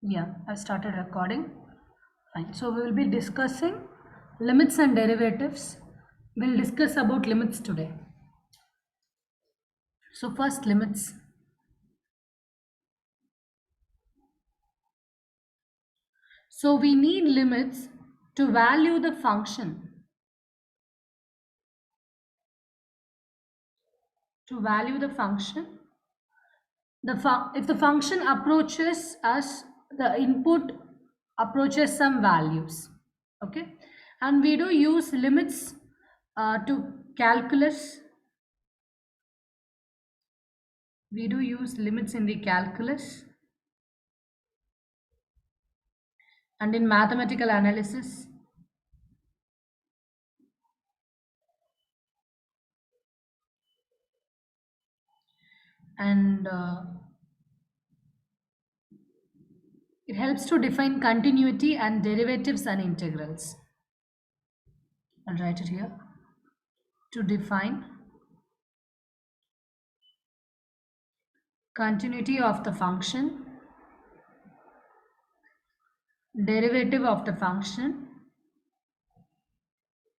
Yeah, I started recording. Fine. So we will be discussing limits and derivatives. We'll discuss about limits today. So first limits. So we need limits to value the function. To value the function. If the function approaches us, the input approaches some values. Okay. And we do use limits to calculus. We do use limits in the calculus and in mathematical analysis. And it helps to define continuity and derivatives and integrals. I'll write it here. To define continuity of the function, derivative of the function,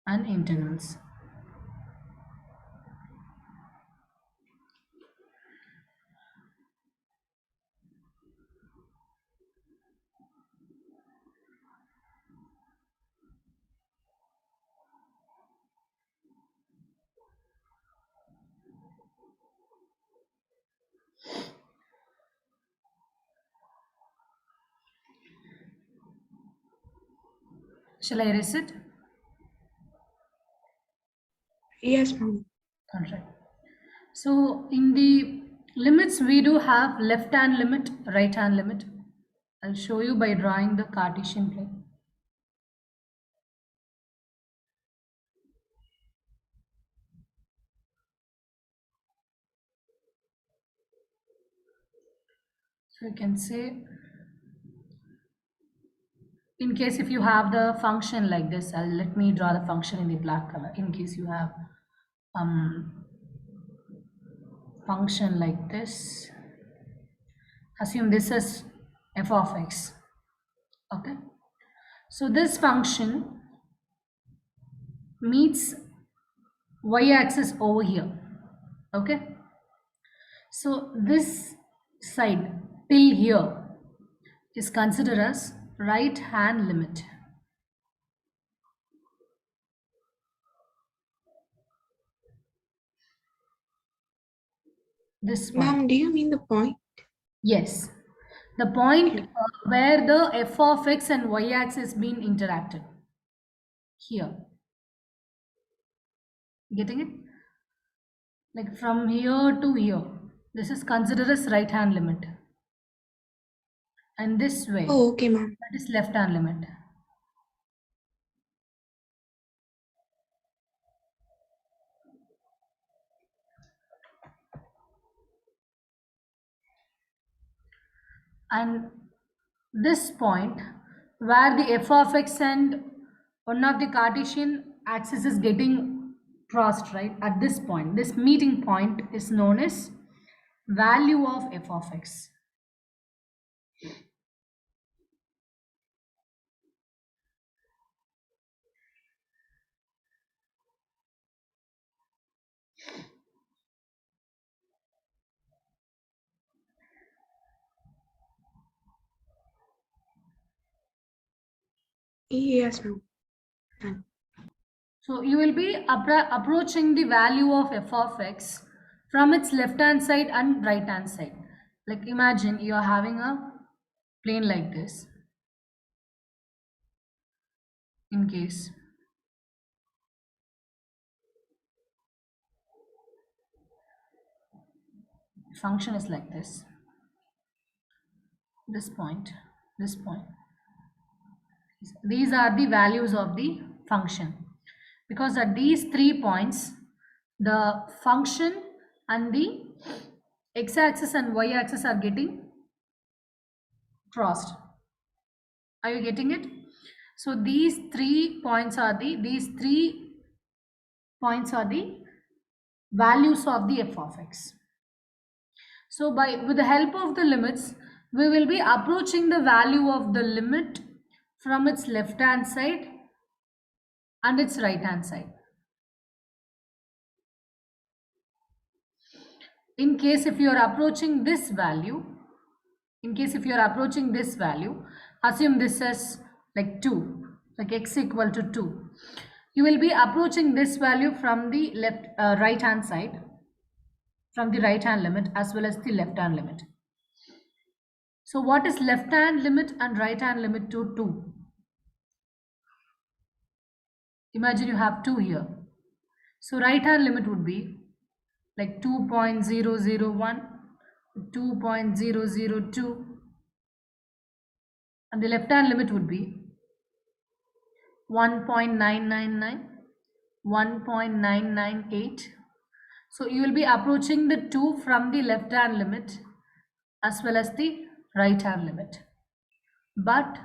and integrals. Shall I erase it? Yes, ma'am. All right. So in the limits, we do have left hand limit, right hand limit. I'll show you by drawing the Cartesian plane. So you can say, in case if you have the function like this, let me draw the function in the black color. In case you have function like this, assume this is f of x. Okay, so this function meets y-axis over here. Okay, so this side till here is considered as right hand limit. This point. Ma'am, do you mean the point? Yes, the point where the f of x and y-axis being interacted. Here. Getting it? Like from here to here. This is considered as right hand limit. And this way, Oh, okay, ma'am. that is left hand limit. And this point where the f of x and one of the Cartesian axis is getting crossed, right? At this point, this meeting point is known as value of f of x. Yes, ma'am. So you will be approaching the value of f of x from its left hand side and right hand side. Like imagine you are having a plane like this. In case function is like this point, this point, these are the values of the function, because at these 3 points the function and the x-axis and y-axis are getting crossed. Are you getting it? So these 3 points are the values of the f of x. So with the help of the limits, we will be approaching the value of the limit from its left hand side and its right hand side. In case if you are approaching this value, assume this as like 2, like x equal to 2. You will be approaching this value from the right hand side, from the right hand limit as well as the left hand limit. So what is left hand limit and right hand limit to 2? Imagine you have 2 here. So right hand limit would be like 2.001, 2.002, and the left hand limit would be 1.999, 1.998. So you will be approaching the 2 from the left hand limit as well as the right hand limit. But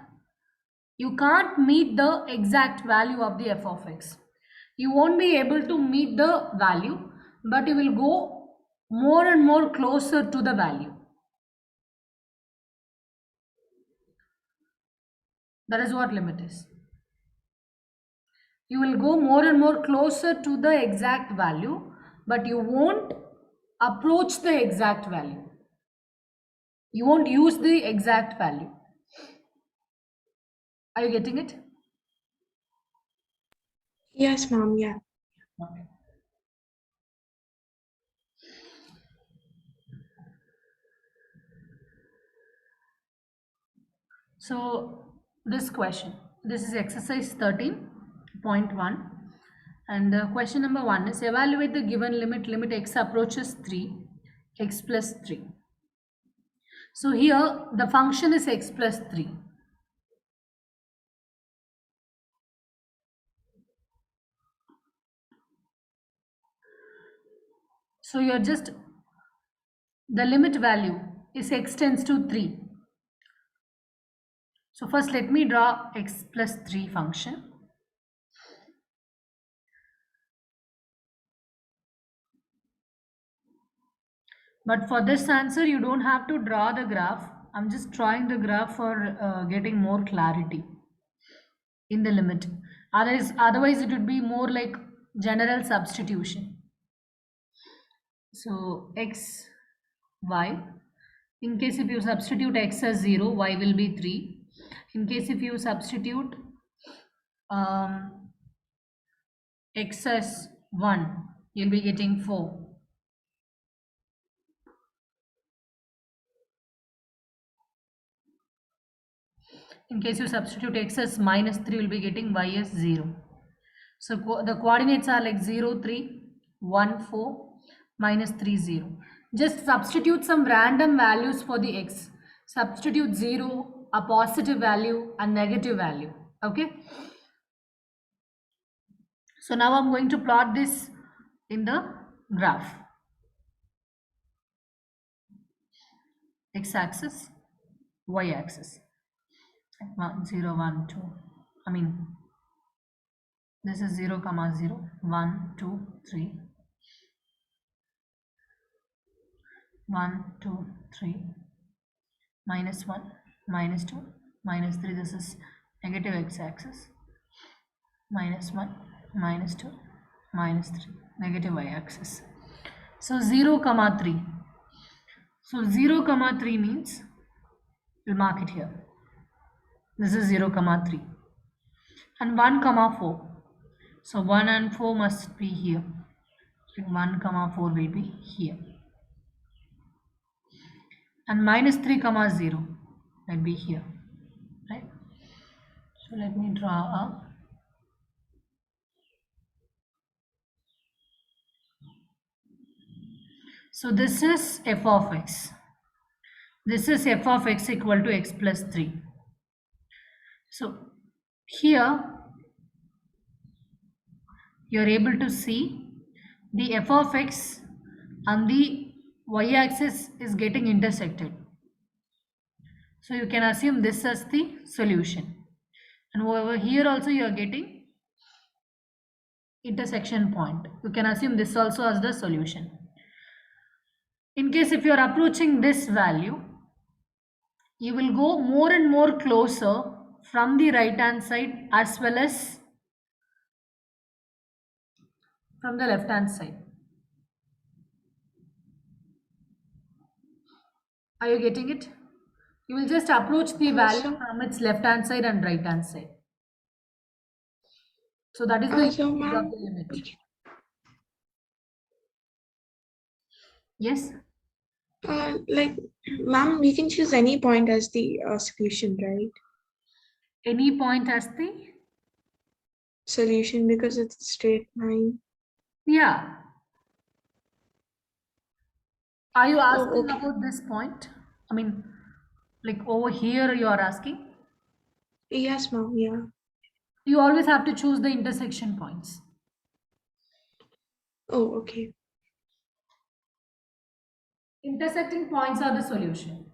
you can't meet the exact value of the f of x. You won't be able to meet the value, but you will go more and more closer to the value. That is what limit is. You will go more and more closer to the exact value, but you won't approach the exact value. You won't use the exact value. Are you getting it? Yes, ma'am. Yeah. Okay. So this question, this is exercise 13.1, and question number 1 is evaluate the given limit x approaches 3, x plus 3. So here the function is x plus 3. So you're just, the limit value is x tends to 3. So first let me draw x plus 3 function. But for this answer you don't have to draw the graph. I'm just drawing the graph for getting more clarity in the limit. Otherwise it would be more like general substitution. So x, y. In case if you substitute x as 0, y will be 3. In case if you substitute x as 1, you'll be getting 4. In case you substitute x as minus 3, you'll be getting y as 0. So the coordinates are like 0, 3, 1, 4, minus 3, 0. Just substitute some random values for the x. Substitute 0, a positive value, a negative value. Okay. So now I'm going to plot this in the graph. X-axis, y-axis. 1, 0, 1, 2. I mean, this is 0, 0, 1, 2, 3. 1, 2, 3. Minus 1, minus 2, minus 3. This is negative x-axis. Minus 1, minus 2, minus 3. Negative y-axis. So 0, 3. So 0, 3 means, we'll mark it here. This is 0, 3. And 1, 4. So 1 and 4 must be here. So 1, 4 will be here. And minus 3, 0 will be here. Right? So let me draw a so this is f of x. This is f of x equal to x plus 3. So here you are able to see the f of x and the y-axis is getting intersected. So you can assume this as the solution. And over here also you are getting intersection point. You can assume this also as the solution. In case if you are approaching this value, you will go more and more closer from the right hand side as well as from the left hand side. Are you getting it? You will just approach the value So, from its left hand side and right hand side. So that is the so use of ma'am, the limit. Yes. like, ma'am, we can choose any point as the solution, right? Any point as the? Solution because it's a straight line. Yeah. Are you Oh, asking okay. about this point? I mean, like over here you are asking? Yes, ma'am. Yeah. You always have to choose the intersection points. Oh, okay. Intersecting points are the solution.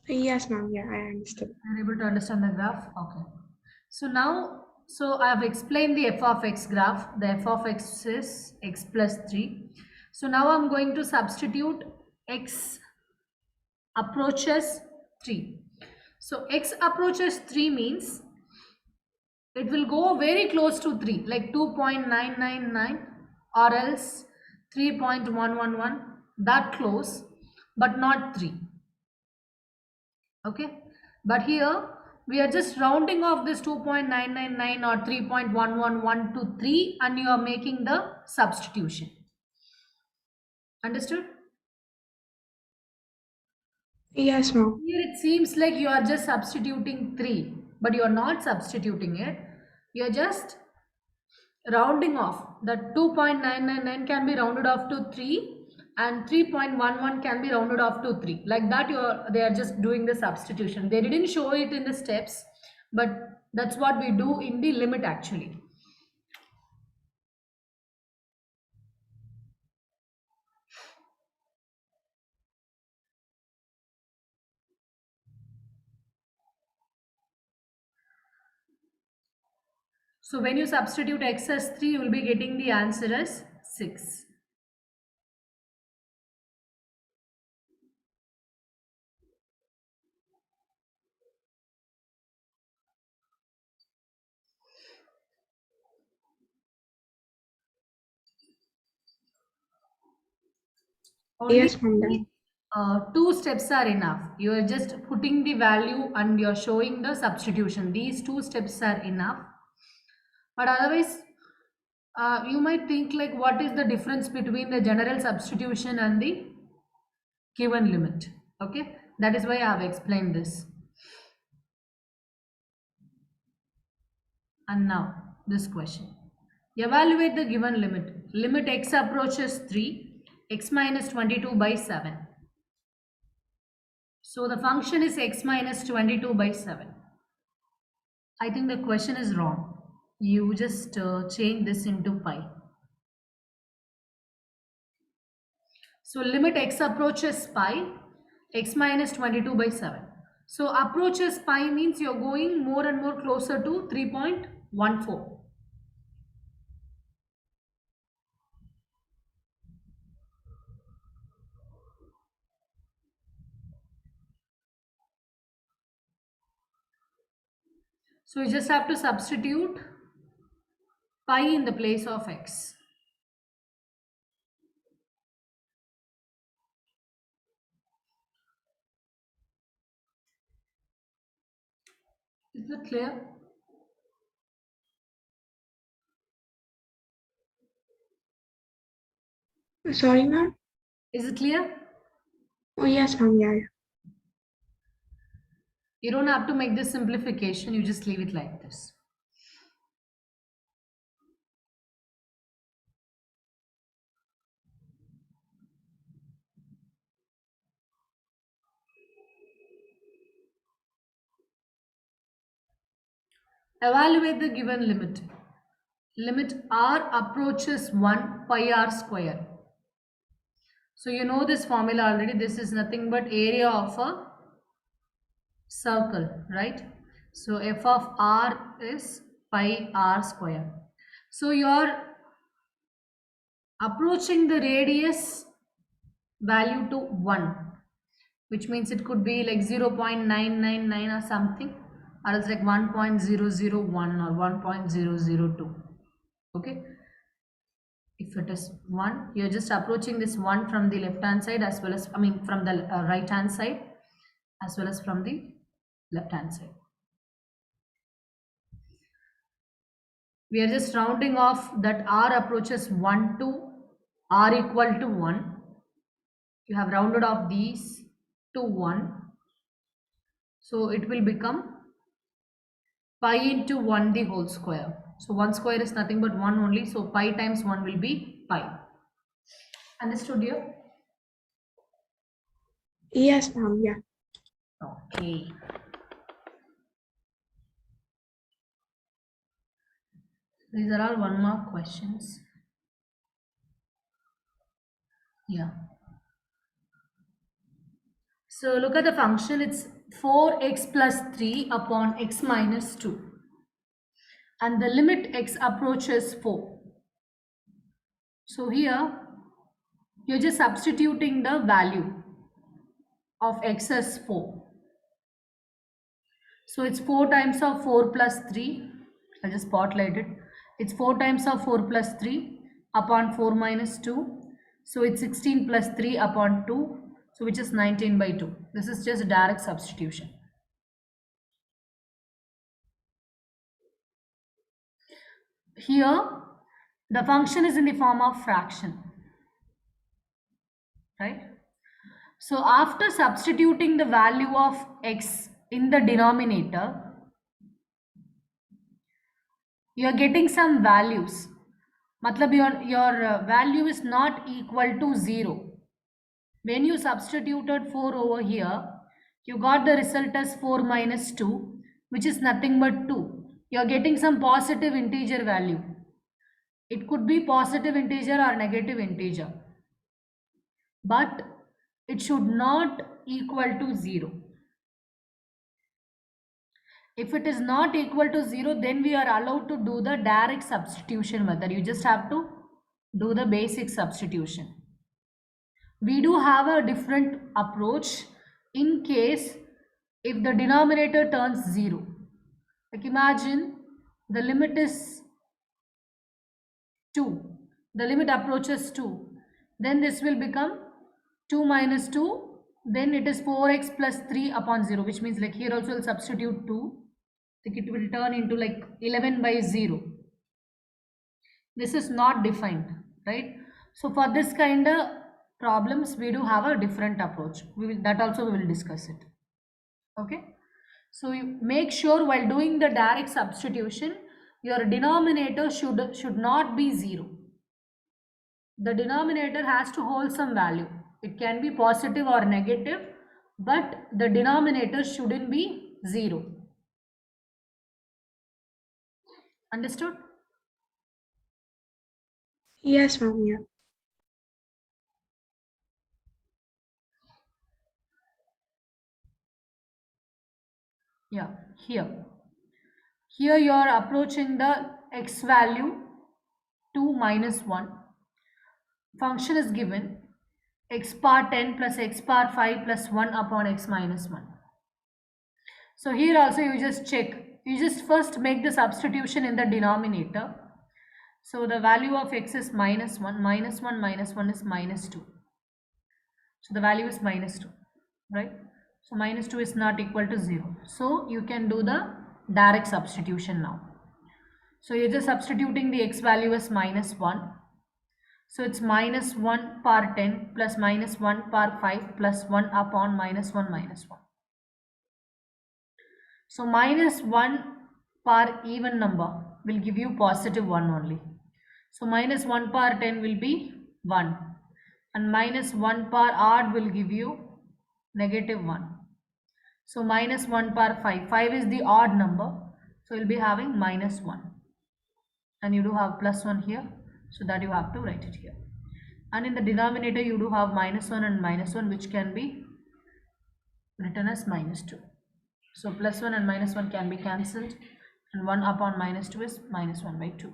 Yes, ma'am. Yeah, I understood. Are you able to understand the graph? Okay. So now, so I have explained the f of x graph. The f of x is x plus 3. So now I'm going to substitute x approaches 3. So x approaches 3 means it will go very close to 3, like 2.999 or else 3.111, that close, but not 3. Okay, but here we are just rounding off this 2.999 or 3.111 to 3 and you are making the substitution. Understood? Yes, ma'am. Here it seems like you are just substituting 3, but you are not substituting it. You are just rounding off. The 2.999 can be rounded off to 3 and 3.11 can be rounded off to 3. Like that they are just doing the substitution. They didn't show it in the steps, but that's what we do in the limit actually. So when you substitute x as 3, you will be getting the answer as 6. Only Yes, ma'am. Done. 2 steps are enough. You are just putting the value and you're showing the substitution. These 2 steps are enough. But otherwise, you might think like what is the difference between the general substitution and the given limit? Okay, that is why I have explained this. And now this question. Evaluate the given limit. Limit x approaches 3, x minus 22 by 7. So the function is x minus 22 by 7. I think the question is wrong. You just change this into pi. So limit x approaches pi, x minus 22 by 7. So approaches pi means you're going more and more closer to 3.14. So you just have to substitute pi in the place of x. Is it clear? Sorry, ma'am. Is it clear? Oh, yes, ma'am. Yeah. You don't have to make this simplification, you just leave it like this. Evaluate the given limit. Limit r approaches 1 pi r square. So you know this formula already. This is nothing but area of a circle, right? So f of r is pi r square. So your approaching the radius value to 1, which means it could be like 0.999 or something, or else like 1.001 or 1.002. Okay, if it is 1, you're just approaching this 1 from the left hand side as well as, I mean, from the right hand side as well as from the left hand side. We are just rounding off that r approaches 1 to r equal to 1. You have rounded off these to 1. So it will become pi into 1 the whole square. So 1 square is nothing but 1 only. So pi times 1 will be pi. Understood here? Yes, ma'am. Yeah. Okay. These are all 1 mark questions. Yeah. So look at the function. It's 4x plus 3 upon x minus 2. And the limit x approaches 4. So here you're just substituting the value of x as 4. So it's 4 times of 4 plus 3. I'll just spotlight it. It's 4 times of 4 plus 3 upon 4 minus 2. So it's 16 plus 3 upon 2. So which is 19 by 2. This is just direct substitution. Here the function is in the form of fraction. Right? So after substituting the value of x in the denominator, you are getting some values. Matlab your value is not equal to 0. When you substituted 4 over here, you got the result as 4 minus 2, which is nothing but 2. You are getting some positive integer value. It could be positive integer or negative integer. But it should not equal to 0. If it is not equal to 0, then we are allowed to do the direct substitution method. You just have to do the basic substitution. We do have a different approach in case if the denominator turns 0. Like imagine the limit is 2. The limit approaches 2. Then this will become 2 minus 2. Then it is 4x plus 3 upon 0, which means like here also will substitute 2. Like it will turn into like 11 by 0. This is not defined, right? So for this kind of problems, we do have a different approach. That also we will discuss it. Okay. So you make sure while doing the direct substitution, your denominator should not be 0. The denominator has to hold some value. It can be positive or negative, but the denominator shouldn't be 0. Understood? Yes, ma'am. Yeah. Yeah, here you are approaching the x value 2 minus 1. Function is given x power 10 plus x power 5 plus 1 upon x minus 1. So here also you just check. You just first make the substitution in the denominator. So the value of x is minus 1. Minus 1 minus 1 is minus 2. So the value is minus 2, right? So minus 2 is not equal to 0. So you can do the direct substitution now. So you're just substituting the x value as minus 1. So it's minus 1 power 10 plus minus 1 power 5 plus 1 upon minus 1 minus 1. So minus 1 power even number will give you positive 1 only. So minus 1 power 10 will be 1. And minus 1 power odd will give you negative 1. So minus 1 power 5. 5 is the odd number. So you'll be having minus 1. And you do have plus 1 here. So that you have to write it here. And in the denominator you do have minus 1 and minus 1, which can be written as minus 2. So plus 1 and minus 1 can be cancelled. And 1 upon minus 2 is minus 1 by 2.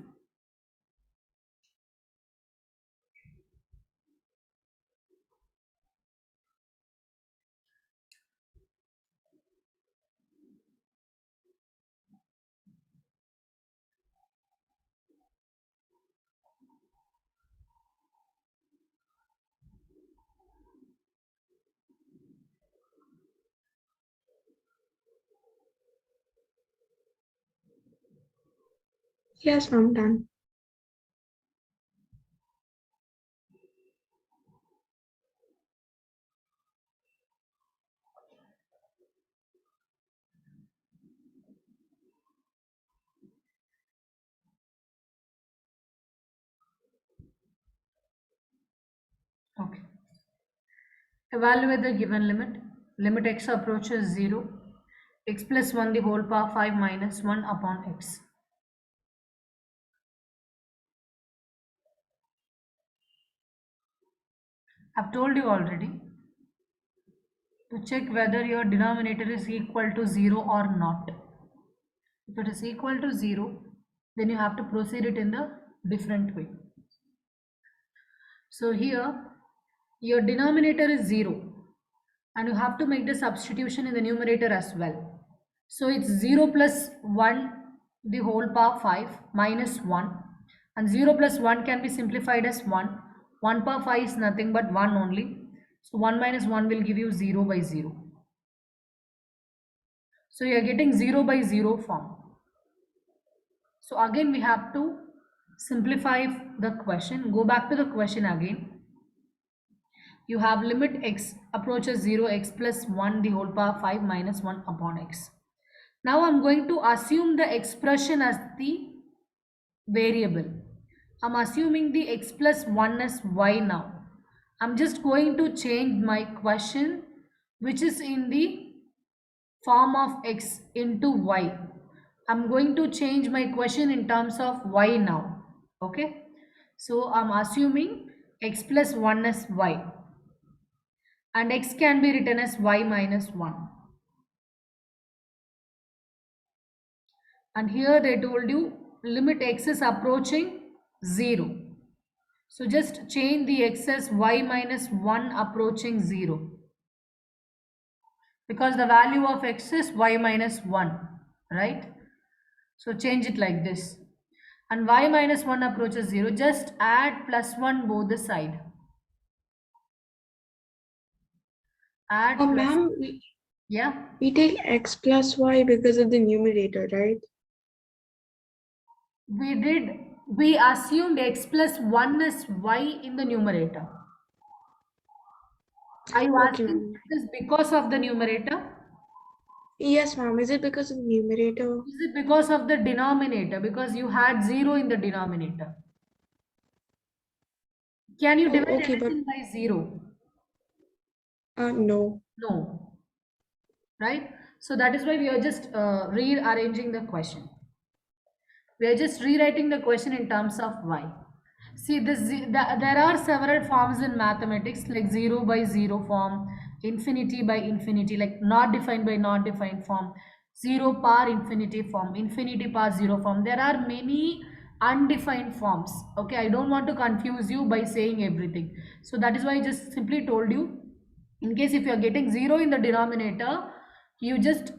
Yes, ma'am, done. Okay. Evaluate the given limit. Limit x approaches 0. X plus 1 the whole power 5 minus 1 upon x. I've told you already to check whether your denominator is equal to 0 or not. If it is equal to 0, then you have to proceed it in the different way. So here, your denominator is 0 and you have to make the substitution in the numerator as well. So it's 0 plus 1 the whole power 5 minus 1, and 0 plus 1 can be simplified as 1. 1 power 5 is nothing but 1 only. So 1 minus 1 will give you 0 by 0. So you are getting 0 by 0 form. So again we have to simplify the question. Go back to the question again. You have limit x approaches 0, x plus 1 the whole power 5 minus 1 upon x. Now I'm going to assume the expression as the variable. I'm assuming the x plus 1 as y now. I'm just going to change my question, which is in the form of x into y. I'm going to change my question in terms of y now. Okay. So I'm assuming x plus 1 as y, and x can be written as y minus 1. And here they told you limit x is approaching 0. So just change the x as y minus 1 approaching 0, because the value of x is y minus 1, right? So change it like this. And y minus 1 approaches 0, just add plus 1 both the side. Add plus, Ma'am, yeah, we take x plus y because of the numerator, right? we assumed x plus 1 is y in the numerator. Are you Okay, asking ma'am. this because of the numerator? Yes, ma'am. Is it because of the numerator? Is it because of the denominator? Because you had 0 in the denominator. Can you divide Oh, okay, but anything by 0? no. No, right? So that is why we are just rearranging the question. We are just rewriting the question in terms of y. See, there are several forms in mathematics, like 0 by 0 form, infinity by infinity, like not defined by not defined form, 0 power infinity form, infinity power 0 form. There are many undefined forms. Okay, I don't want to confuse you by saying everything. So that is why I just simply told you, in case if you are getting 0 in the denominator, you just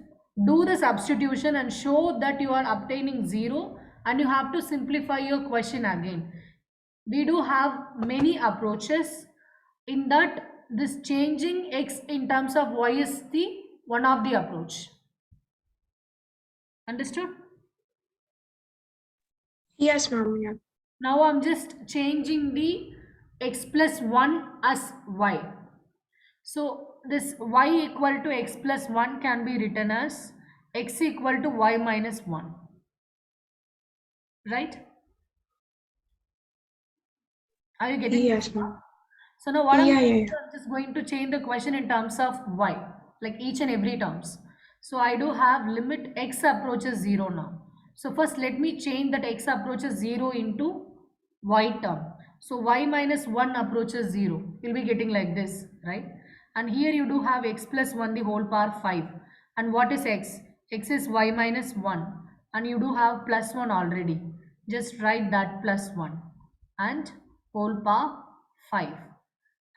do the substitution and show that you are obtaining 0, and you have to simplify your question again. We do have many approaches. In that, this changing x in terms of y is the one of the approach. Understood? Yes, ma'am. Yeah. Now I'm just changing the x plus 1 as y. So this y equal to x plus 1 can be written as x equal to y minus 1. Right? Are you getting this Yes, now? ma'am. So now what I'm Yeah, going yeah, to yeah. do, I'm just going to change the question in terms of y, like each and every terms. So I do have limit x approaches 0 now. So first let me change that x approaches 0 into y term. So y minus 1 approaches 0. You'll be getting like this, right? And here you do have x plus 1 the whole power 5. And what is x? X is y minus 1. And you do have plus 1 already. Just write that plus 1. And whole power 5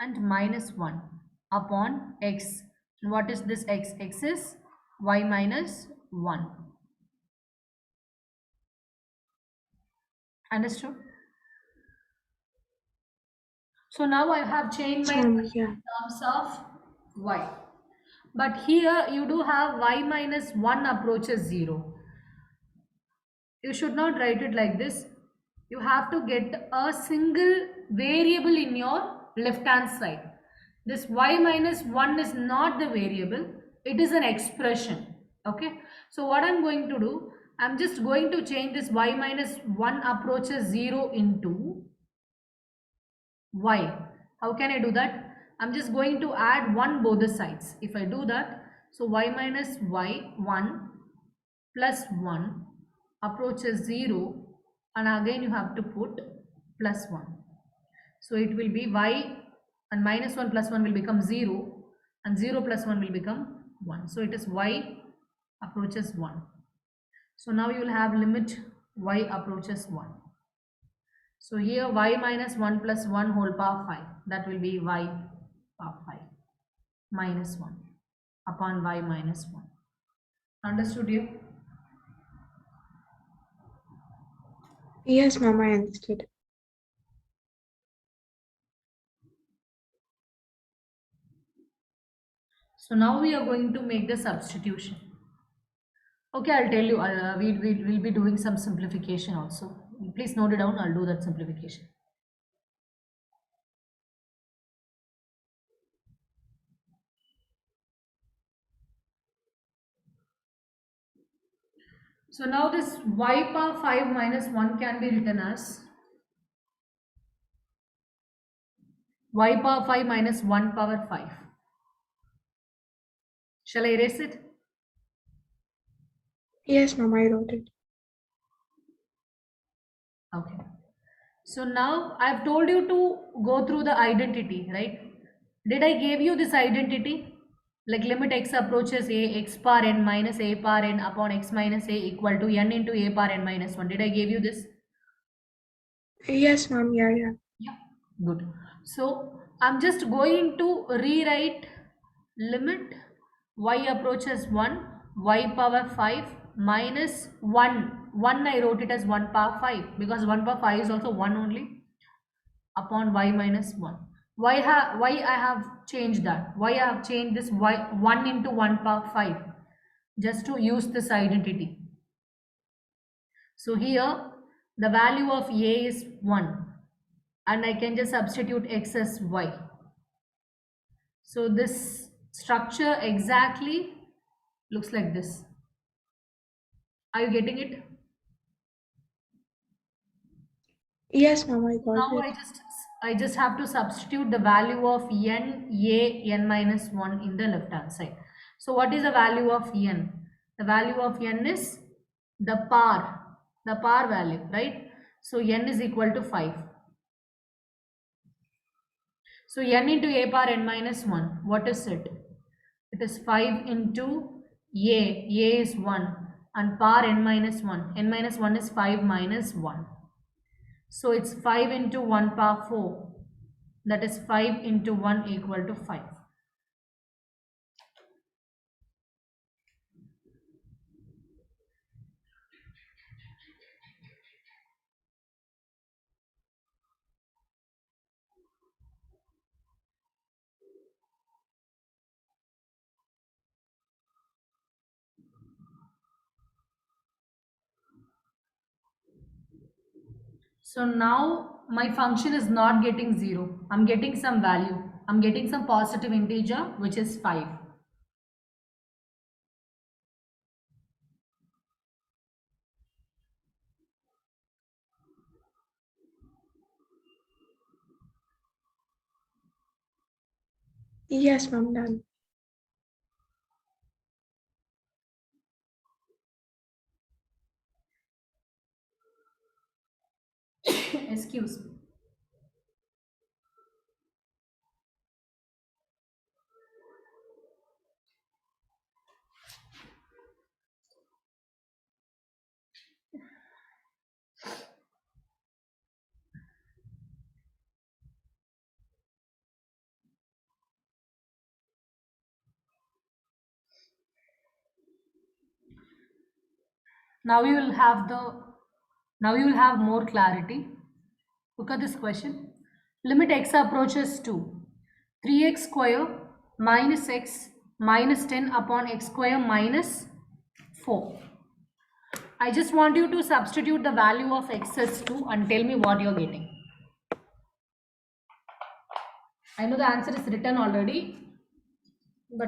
and minus 1 upon x. And what is this x? X is y minus 1. Understood? So now I have changed Yes, my ma'am. question Yeah. in terms of y. But here you do have y minus 1 approaches 0. You should not write it like this. You have to get a single variable in your left hand side. This y minus 1 is not the variable, it is an expression. Okay, so what I'm going to do, I'm just going to change this y minus 1 approaches 0 into y. How can I do that? I'm just going to add 1 both the sides. If I do that, so y minus y 1 plus 1 approaches 0, and again you have to put plus 1. So it will be y, and minus 1 plus 1 will become 0, and 0 plus 1 will become 1. So it is y approaches 1. So now you will have limit y approaches 1. So here y minus 1 plus 1 whole power 5. That will be y power 5 minus 1 upon y minus 1. Understood you? Yes, ma'am, I understood. So now we are going to make the substitution. Okay, I'll tell you, we'll be doing some simplification also. Please note it down, I'll do that simplification. So now this y power 5 minus 1 can be written as y power 5 minus 1 power 5. Shall I erase it? Yes, ma'am, I wrote it. Okay. So now I've told you to go through the identity, right? Did I give you this identity? Like limit x approaches a x power n minus a power n upon x minus a equal to n into a power n minus 1. Did I give you this? Yes, ma'am, yeah. Yeah, good. So I'm just going to rewrite limit y approaches 1, y power 5 minus 1. 1 I wrote it as 1 power 5 because 1 power 5 is also 1 only upon y minus 1. Why I have changed that? Why I have changed this y 1 into 1 power 5? Just to use this identity. So here the value of a is 1. And I can just substitute x as y. So this structure exactly looks like this. Are you getting it? Yes, ma'am, I got Now it. I just have to substitute the value of n, a, n minus 1 in the left hand side. So what is the value of n? The value of n is the power value, right? So n is equal to 5. So n into a power n minus 1, what is it? It is 5 into a is 1 and power n minus 1. N minus 1 is 5 minus 1. So it's 5 into 1 power 4. That is 5 into 1 equal to 5. So now my function is not getting 0. I'm getting some value. I'm getting some positive integer which is 5. Yes, ma'am, done. Excuse me. Now you will have more clarity. Look at this question. Limit x approaches to 3x square minus x minus 10 upon x square minus 4. I just want you to substitute the value of x as 2 and tell me what you're getting. I know the answer is written already, but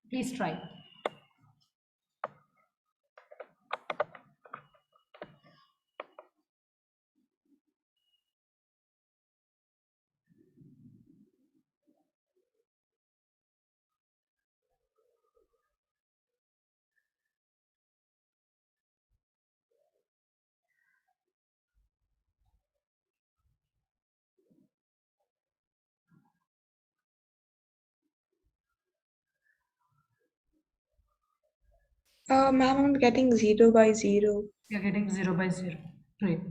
please try. Ma'am, I'm getting 0 by 0. You're getting 0 by 0. Great.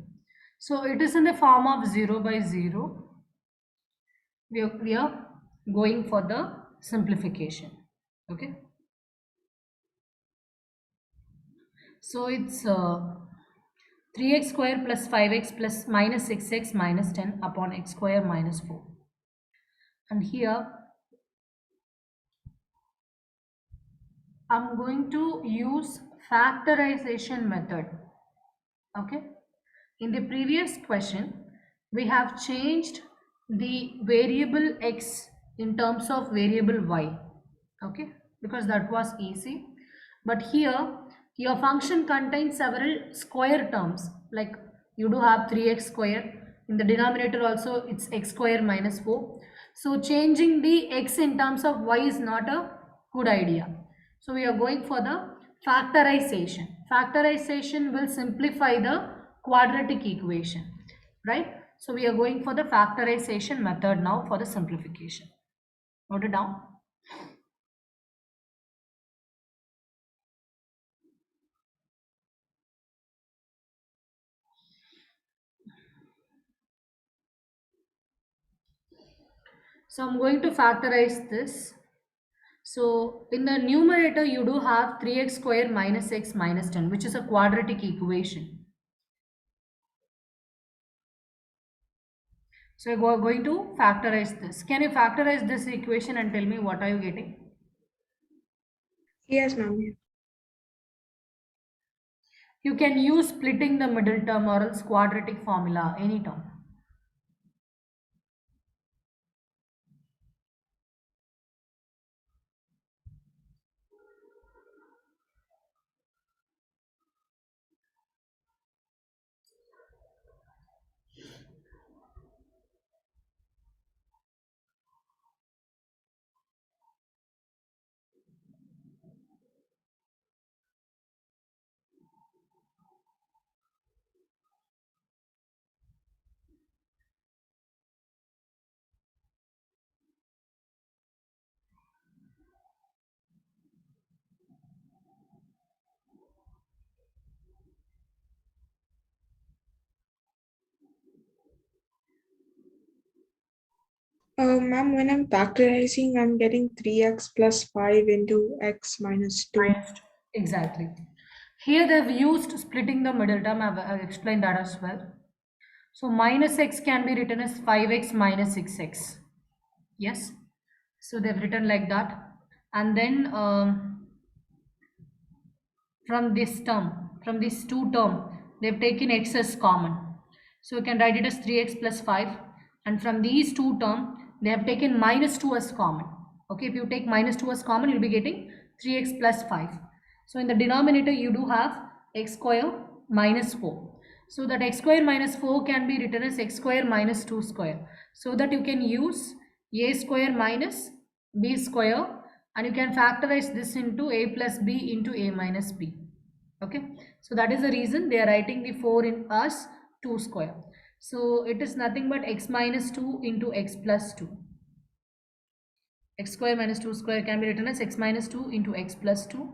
So it is in the form of 0 by 0. We are going for the simplification. Okay. So it's 3x square plus 5x plus minus 6x minus 10 upon x square minus 4. And here I'm going to use factorization method. Okay. In the previous question, we have changed the variable x in terms of variable y. Okay, because that was easy. But here, your function contains several square terms. Like you do have 3x square. In the denominator also, it's x square minus 4. So changing the x in terms of y is not a good idea. So we are going for the factorization. Factorization will simplify the quadratic equation, right? So we are going for the factorization method now for the simplification. Note it down. So I'm going to factorize this. So in the numerator, you do have 3x square minus x minus 10, which is a quadratic equation. So we're going to factorize this. Can you factorize this equation and tell me what are you getting? Yes, ma'am. You can use splitting the middle term or else quadratic formula, any term. Ma'am, when I'm factorizing, I'm getting 3x plus 5 into x minus 2. Minus 2. Exactly. Here they've used splitting the middle term. I've explained that as well. So minus x can be written as 5x minus 6x. Yes. So they've written like that. And then from this term, from these two term, they've taken x as common. So you can write it as 3x plus 5. And from these two term, they have taken minus 2 as common. Okay, if you take minus 2 as common, you'll be getting 3x plus 5. So in the denominator, you do have x square minus 4. So that x square minus 4 can be written as x square minus 2 square. So that you can use a square minus b square, and you can factorize this into a plus b into a minus b. Okay, so that is the reason they are writing the 4 in as 2 square. So it is nothing but x minus 2 into x plus 2. X square minus 2 square can be written as x minus 2 into x plus 2.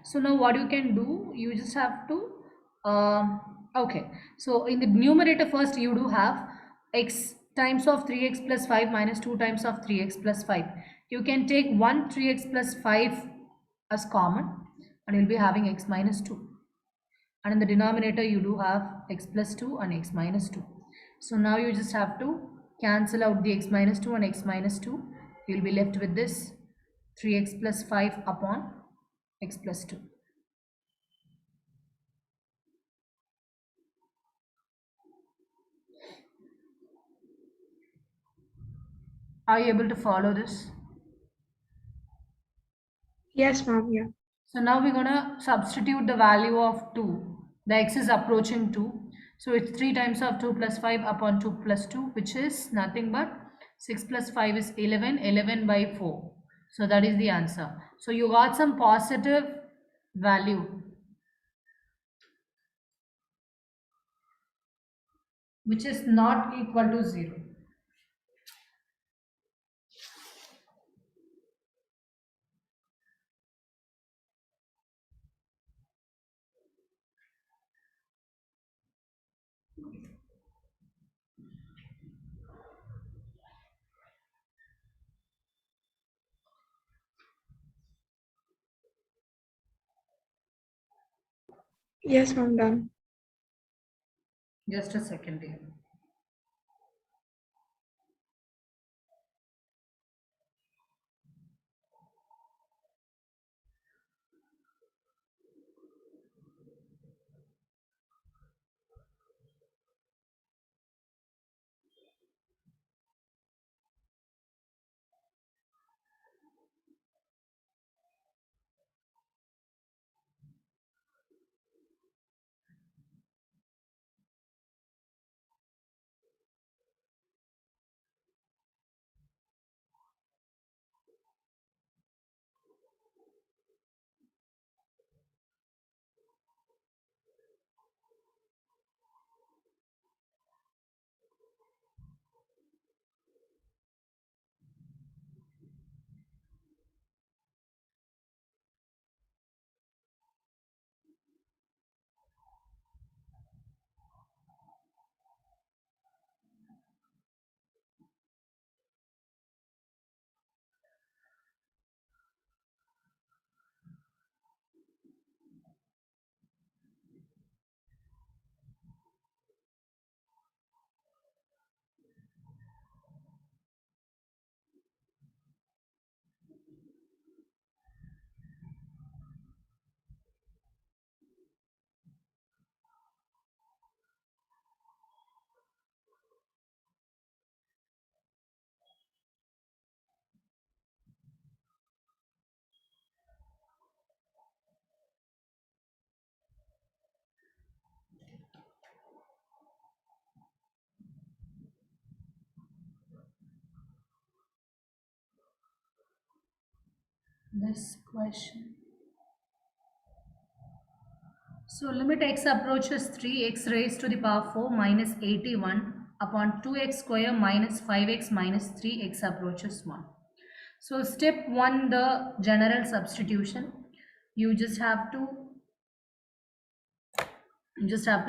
So now what you can do, you just have to okay, so in the numerator first you do have x times of 3x plus 5 minus 2 times of 3x plus 5. You can take 1 3x plus 5 as common and you'll be having x minus 2. And in the denominator you do have x plus 2 and x minus 2. So now you just have to cancel out the x minus 2 and x minus 2. You'll be left with this 3x plus 5 upon x plus 2. Are you able to follow this? Yes, ma'am. Yeah. So now we're gonna substitute the value of 2. The x is approaching 2. So it's 3 times of 2 plus 5 upon 2 plus 2, which is nothing but 6 plus 5 is 11, 11 by 4. So that is the answer. So you got some positive value, which is not equal to 0. Yes, ma'am. Done. Just a second here. This question. So limit x approaches 3x raised to the power 4 minus 81 upon 2x square minus 5x minus 3x approaches 1. So step 1, the general substitution. You just have to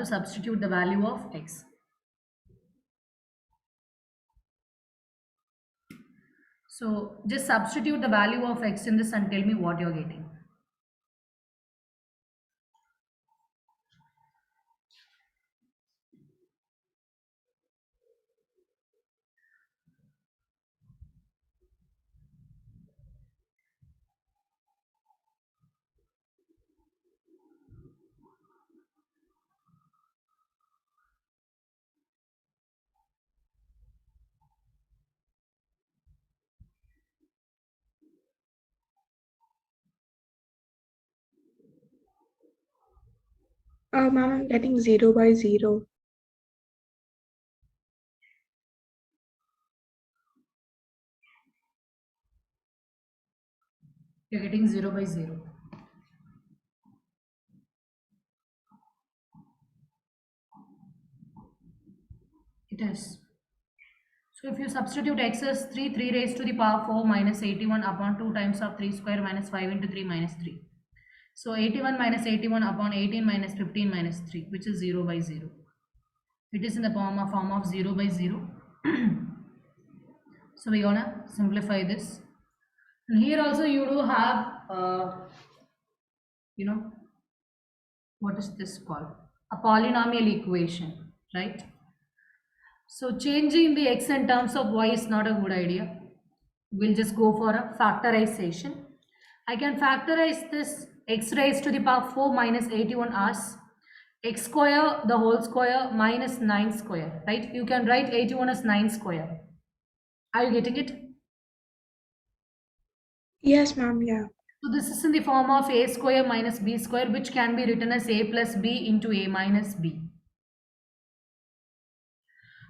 substitute the value of x. So just substitute the value of x in this and tell me what you're getting. Ma'am, I'm getting 0 by 0. You're getting 0 by 0. It is. So if you substitute x as 3, 3 raised to the power 4 minus 81 upon 2 times of 3 square minus 5 into 3 minus 3. So 81 minus 81 upon 18 minus 15 minus 3, which is 0 by 0. It is in the form of 0 by 0. So we're gonna simplify this. And here also you do have, what is this called? A polynomial equation, right? So changing the x in terms of y is not a good idea. We'll just go for a factorization. I can factorize this x raised to the power 4 minus 81 as x square the whole square minus 9 square, right? You can write 81 as 9 square. Are you getting it? Yes, ma'am. Yeah. So this is in the form of a square minus b square, which can be written as a plus b into a minus b.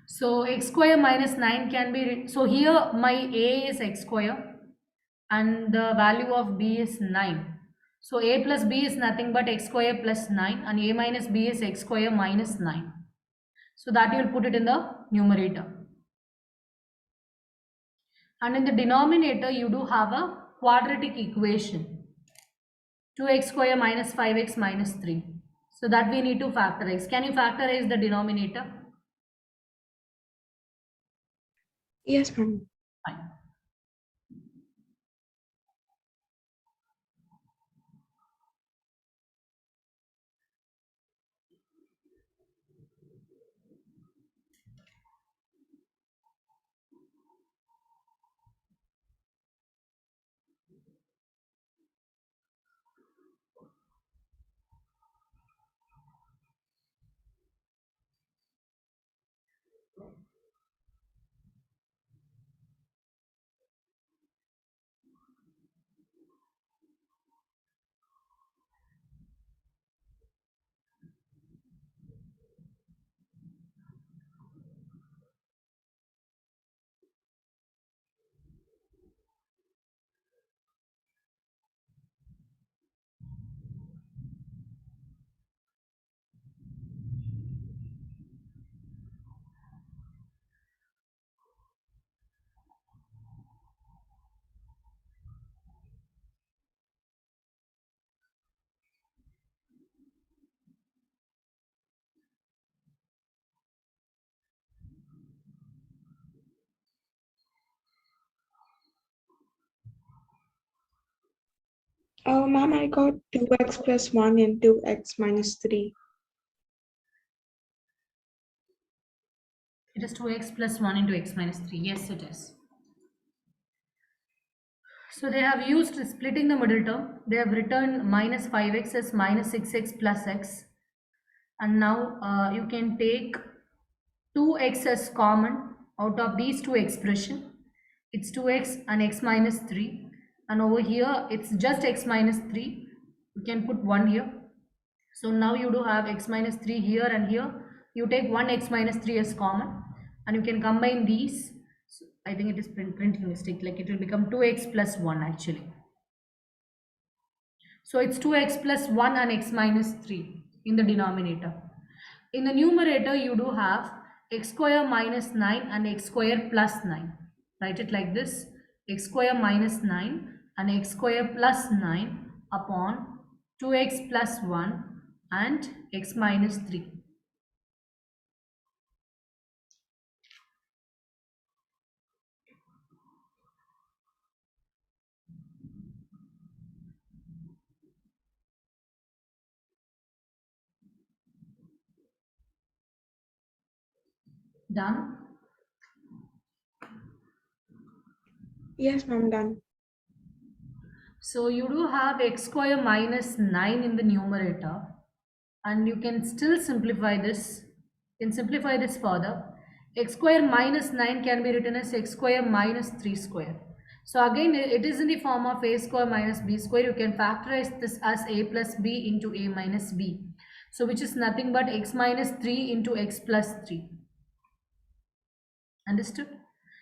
So x square minus 9 can be, so here my a is x square and the value of b is 9. So a plus b is nothing but x square plus 9, and a minus b is x square minus 9. So that you will put it in the numerator. And in the denominator, you do have a quadratic equation, 2x square minus 5x minus 3. So that we need to factorize. Can you factorize the denominator? Yes, ma'am. Fine. Oh, ma'am, I got 2x plus 1 into x minus 3. It is 2x plus 1 into x minus 3. Yes, it is. So they have used splitting the middle term. They have written minus 5x as minus 6x plus x. And now you can take 2x as common out of these two expressions. It's 2x and x minus 3. And over here, it's just x minus 3. You can put 1 here. So now you do have x minus 3 here and here. You take 1 x minus 3 as common. And you can combine these. So I think it is printing mistake. Like it will become 2x plus 1 actually. So it's 2x plus 1 and x minus 3 in the denominator. In the numerator, you do have x square minus 9 and x square plus 9. Write it like this: x square minus 9 and x square plus 9 upon 2x plus 1 and x minus 3. Done? Yes, ma'am, done. So you do have x square minus 9 in the numerator, and you can still simplify this. You can simplify this further. X square minus 9 can be written as x square minus 3 square. So again, it is in the form of a square minus b square. You can factorize this as a plus b into a minus b. So which is nothing but x minus 3 into x plus 3. Understood?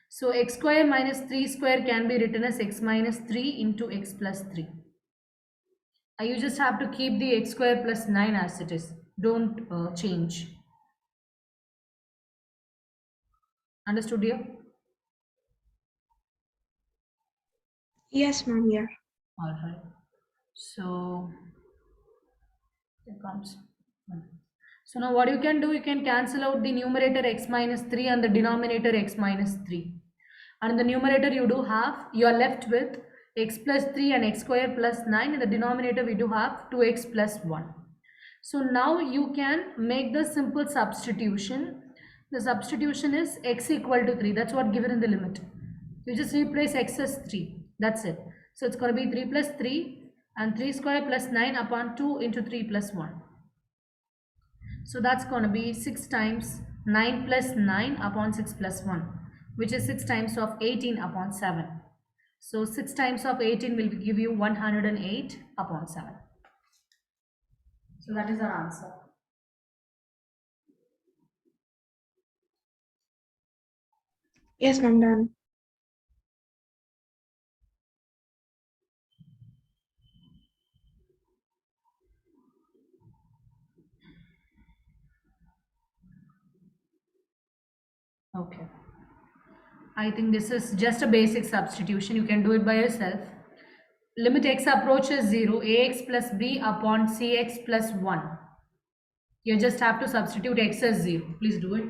So x square minus 3 square can be written as x minus 3 into x plus 3. You just have to keep the x square plus 9 as it is. Don't change. Understood here? Yes, ma'am, yeah. All right. So here comes. So now what you can do, you can cancel out the numerator x minus 3 and the denominator x minus 3. And in the numerator you do have, you are left with x plus 3 and x square plus 9. In the denominator we do have 2x plus 1. So now you can make the simple substitution. The substitution is x equal to 3. That's what given in the limit. You just replace x as 3. That's it. So it's going to be 3 plus 3 and 3 square plus 9 upon 2 into 3 plus 1. So that's going to be 6 times 9 plus 9 upon 6 plus 1, which is 6 times of 18 upon 7. So 6 times of 18 will give you 108 upon 7. So that is our answer. Yes, ma'am, done. Okay. I think this is just a basic substitution. You can do it by yourself. Limit x approaches 0, ax plus b upon cx plus 1. You just have to substitute x as 0. Please do it.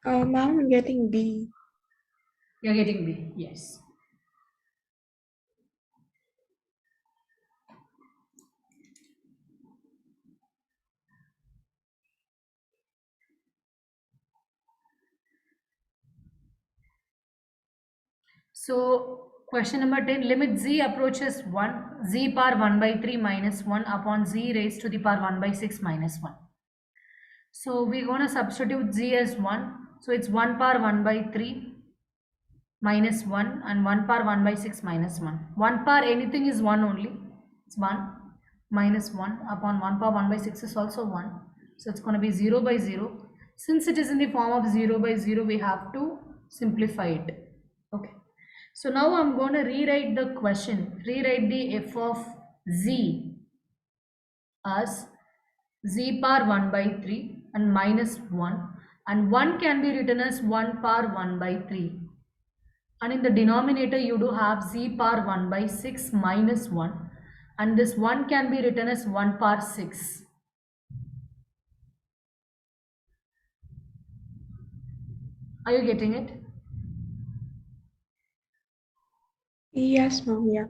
Ma'am, I'm getting B. You're getting B. Yes. So question number 10, limit z approaches 1, z power 1 by 3 minus 1 upon z raised to the power 1 by 6 minus 1. So we're going to substitute z as 1. So it's 1 power 1 by 3 minus 1 and 1 power 1 by 6 minus 1. 1 power anything is 1 only. It's 1 minus 1 upon 1 power 1 by 6 is also 1. So it's going to be 0 by 0. Since it is in the form of 0 by 0, we have to simplify it. Okay. So now I'm going to rewrite the question. Rewrite the f of z as z power 1 by 3 and minus 1. And 1 can be written as 1 power 1 by 3. And in the denominator you do have z power 1 by 6 minus 1, and this 1 can be written as 1 power 6. Are you getting it? Yes, ma'am, yeah.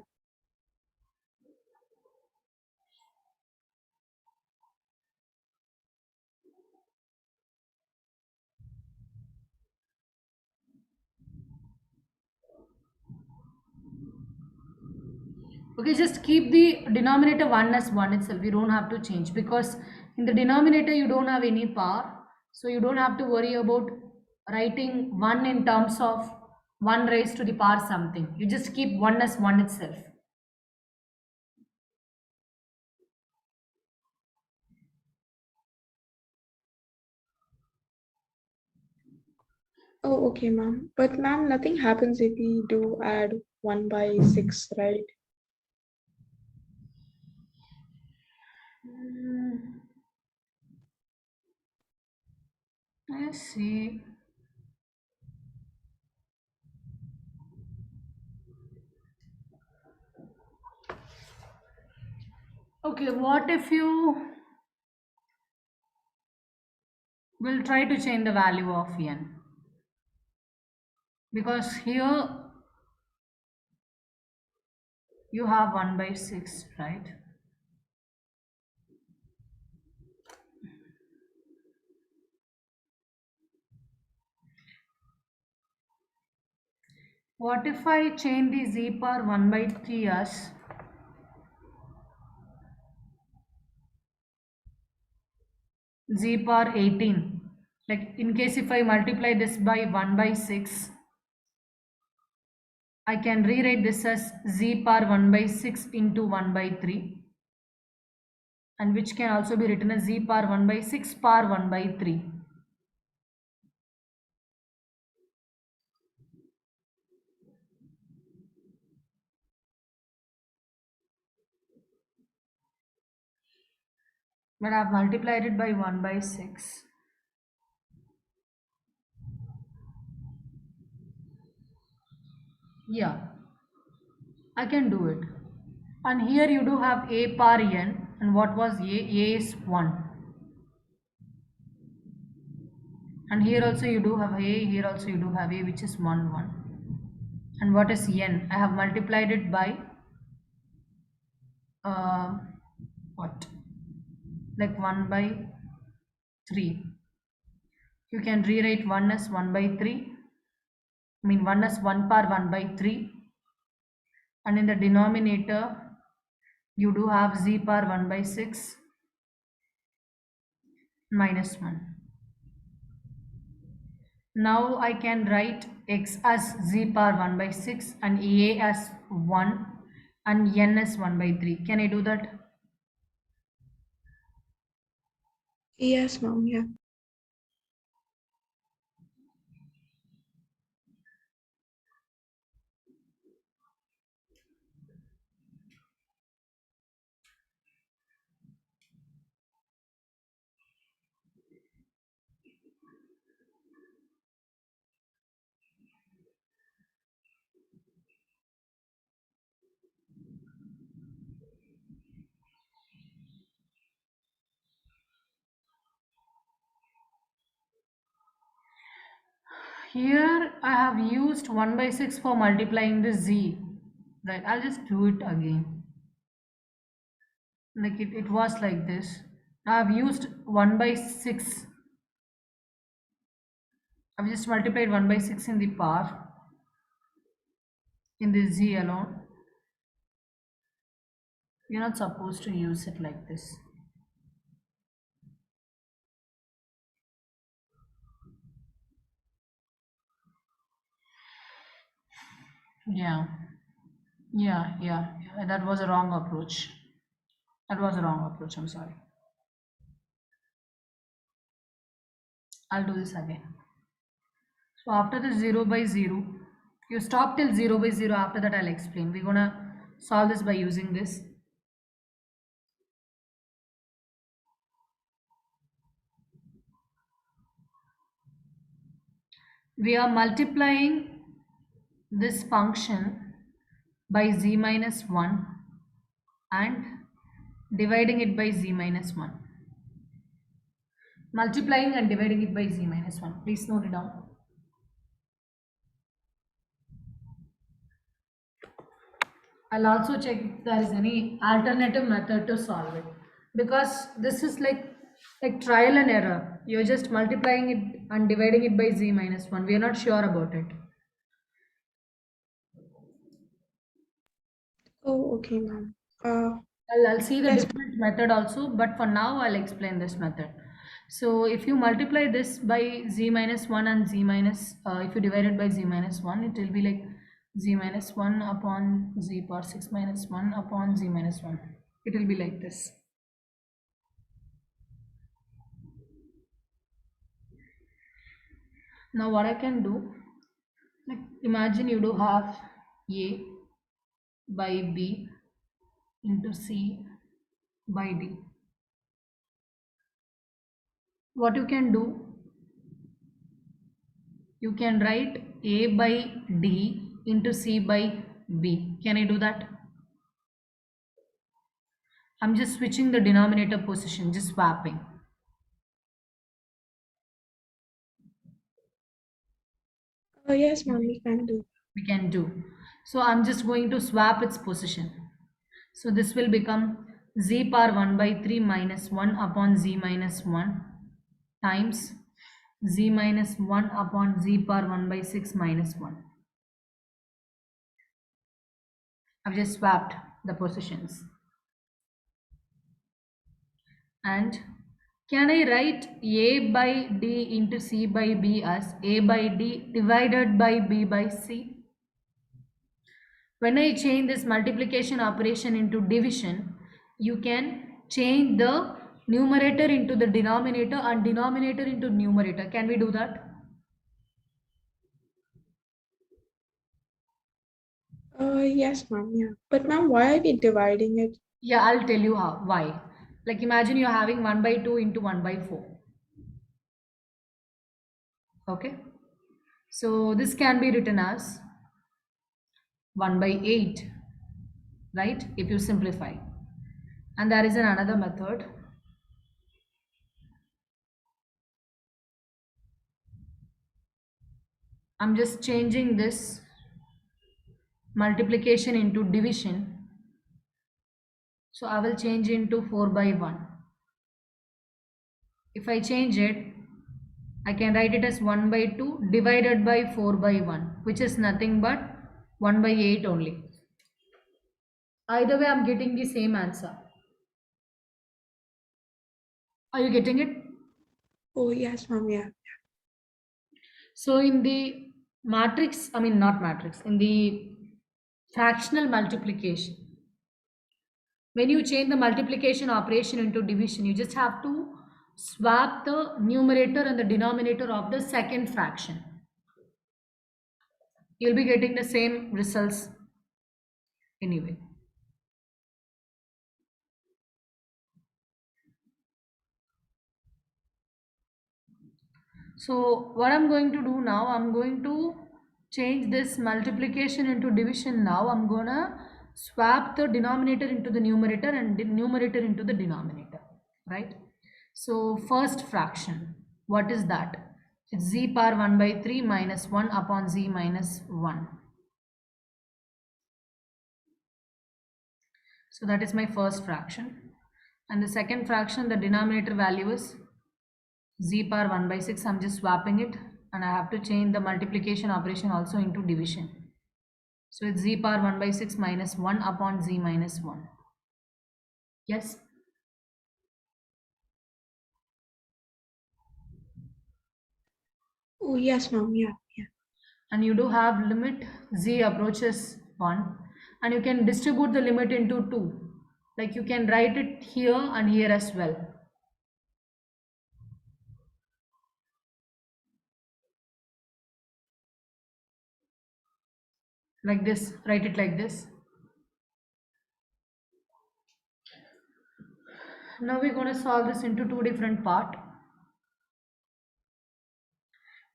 Okay, just keep the denominator 1 as 1 itself. You don't have to change, because in the denominator you don't have any power. So you don't have to worry about writing 1 in terms of 1 raised to the power something. You just keep 1 as 1 itself. Oh, okay, ma'am. But ma'am, nothing happens if we do add 1 by 6, right? Let's see. Okay, what if you will try to change the value of n? Because here you have 1 by 6, right? What if I change the z power 1 by 3 as z power 18? Like, in case if I multiply this by 1 by 6, I can rewrite this as z power 1 by 6 into 1 by 3, and which can also be written as z power 1 by 6 power 1 by 3. But I've multiplied it by 1 by 6. Yeah, I can do it. And here you do have a power n, and what was a? A is 1. And here also you do have a, here also you do have a, which is 1 1. And what is n? I have multiplied it by uh, what, like 1 by 3. You can rewrite 1 as 1 by 3, I mean 1 as 1 power 1 by 3, and in the denominator you do have z power 1 by 6 minus 1. Now I can write x as z power 1 by 6 and a as 1 and n as 1 by 3. Can I do that? Yes, ma'am. Yeah. Here I have used 1 by 6 for multiplying the z. Right, I'll just do it again. Like it was like this. I have used 1 by 6. I've just multiplied 1 by 6 in the power in the z alone. You're not supposed to use it like this. Yeah. Yeah. That was a wrong approach. That was a wrong approach. I'm sorry. I'll do this again. So after the 0 by 0, you stop till 0 by 0. After that, I'll explain. We're gonna solve this by using this. We are multiplying this function by z minus 1 and dividing it by z minus 1. Multiplying and dividing it by z minus 1. Please note it down. I'll also check if there is any alternative method to solve it, because this is like trial and error. You're just multiplying it and dividing it by z minus 1. We are not sure about it. Oh, okay, ma'am. I'll see the Yes. different method also, but for now I'll explain this method. So if you multiply this by z minus 1 and z minus, if you divide it by z minus 1, it will be like z minus 1 upon z power 6 minus 1 upon z minus 1. It will be like this. Now what I can do, like imagine you do have a by b into c by d. What you can do, you can write a by d into c by b. Can I do that? I'm just switching the denominator position, just swapping. Yes, ma'am. We can do. We can do. So I'm just going to swap its position. So this will become z power 1 by 3 minus 1 upon z minus 1 times z minus 1 upon z power 1 by 6 minus 1. I've just swapped the positions. And can I write a by d into c by b as a by d divided by b by c? When I change this multiplication operation into division, you can change the numerator into the denominator and denominator into numerator. Can we do that? Yes, ma'am. Yeah. But ma'am, why are we dividing it? Yeah, I'll tell you how. Why. Like imagine you're having 1 by 2 into 1 by 4. Okay. So this can be written as 1 by 8, right? If you simplify. And there is another method. I'm just changing this multiplication into division. So I will change into 4 by 1. If I change it, I can write it as 1 by 2 divided by 4 by 1, which is nothing but 1 by 8 only. Either way, I'm getting the same answer. Are you getting it? Oh, yes, ma'am. Yeah. So in the matrix, I mean not matrix, in the fractional multiplication, when you change the multiplication operation into division, you just have to swap the numerator and the denominator of the second fraction. You'll be getting the same results anyway. So what I'm going to do now, I'm going to change this multiplication into division now. I'm gonna swap the denominator into the numerator and the numerator into the denominator, right? So first fraction, what is that? It's z power 1 by 3 minus 1 upon z minus 1. So that is my first fraction. And the second fraction, the denominator value is z power 1 by 6. I'm just swapping it, and I have to change the multiplication operation also into division. So it's z power 1 by 6 minus 1 upon z minus 1. Yes? Oh, yes, ma'am. Yeah. Yeah. And you do have limit z approaches 1, and you can distribute the limit into 2. Like you can write it here and here as well. Like this, write it like this. Now we're going to solve this into two different parts.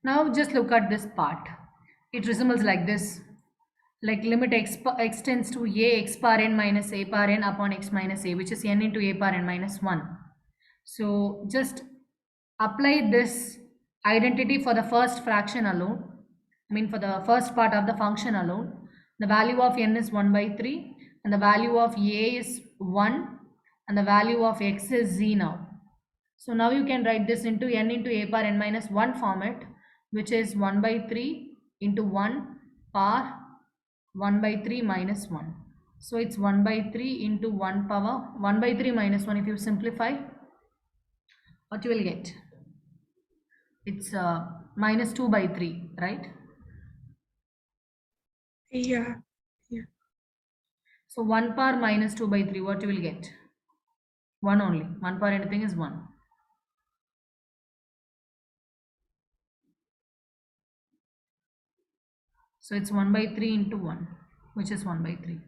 Now just look at this part. It resembles like this. Like limit x tends to a x power n minus a power n upon x minus a, which is n into a power n minus 1. So just apply this identity for the first fraction alone. I mean for the first part of the function alone. The value of n is 1 by 3 and the value of a is 1 and the value of x is z now. So now you can write this into n into a power n minus 1 format, which is 1 by 3 into 1 power 1 by 3 minus 1. So it's 1 by 3 into 1 power 1 by 3 minus 1. If you simplify, what you will get? It's minus 2 by 3, right? Yeah. Yeah. So 1 power minus 2 by 3, what you will get? 1 only. 1 power anything is 1. So it's 1 by 3 into 1, which is 1 by 3.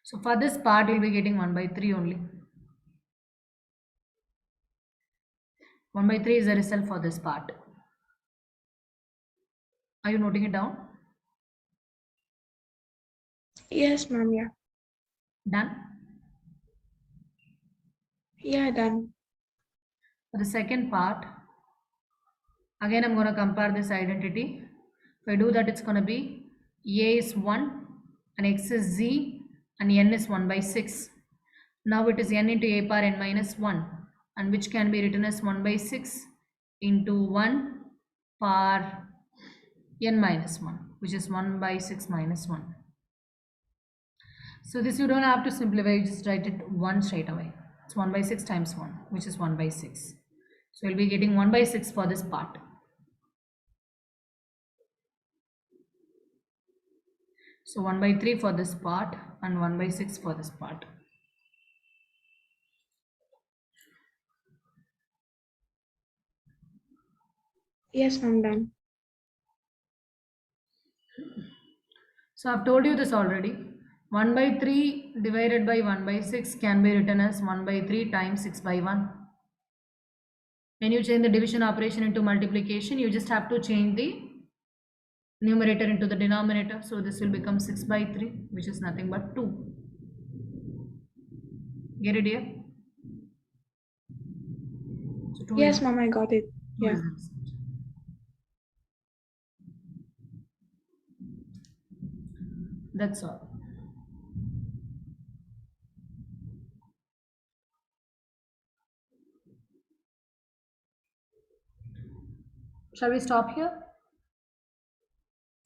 So for this part, you'll be getting 1 by 3 only. 1 by 3 is the result for this part. Are you noting it down? Yes, ma'am. Yeah. Done? Yeah, done. For the second part, again I'm going to compare this identity. If I do that, it's going to be a is 1 and x is z and n is 1 by 6. Now it is n into a power n minus 1, and which can be written as 1 by 6 into 1 power n minus 1, which is 1 by 6 minus 1. So this you don't have to simplify, you just write it 1 straight away. It's 1 by 6 times 1, which is 1 by 6. So you'll be getting 1 by 6 for this part. So 1 by 3 for this part and 1 by 6 for this part. Yes, ma'am. Done. So I've told you this already. 1 by 3 divided by 1 by 6 can be written as 1 by 3 times 6 by 1. When you change the division operation into multiplication, you just have to change the numerator into the denominator. So this will become 6 by 3, which is nothing but 2. Get it here? So 2 Yes, is, ma'am. I got it. 2 Yeah. is this. That's all. Shall we stop here?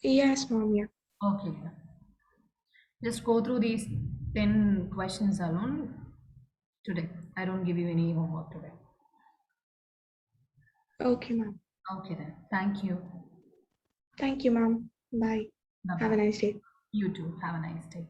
Yes, ma'am. Yeah. Okay. Just go through these 10 questions alone today. I don't give you any homework today. Okay, ma'am. Okay then. Thank you. Thank you, ma'am. Bye. Bye Have a bye. nice day. You too. Have a nice day.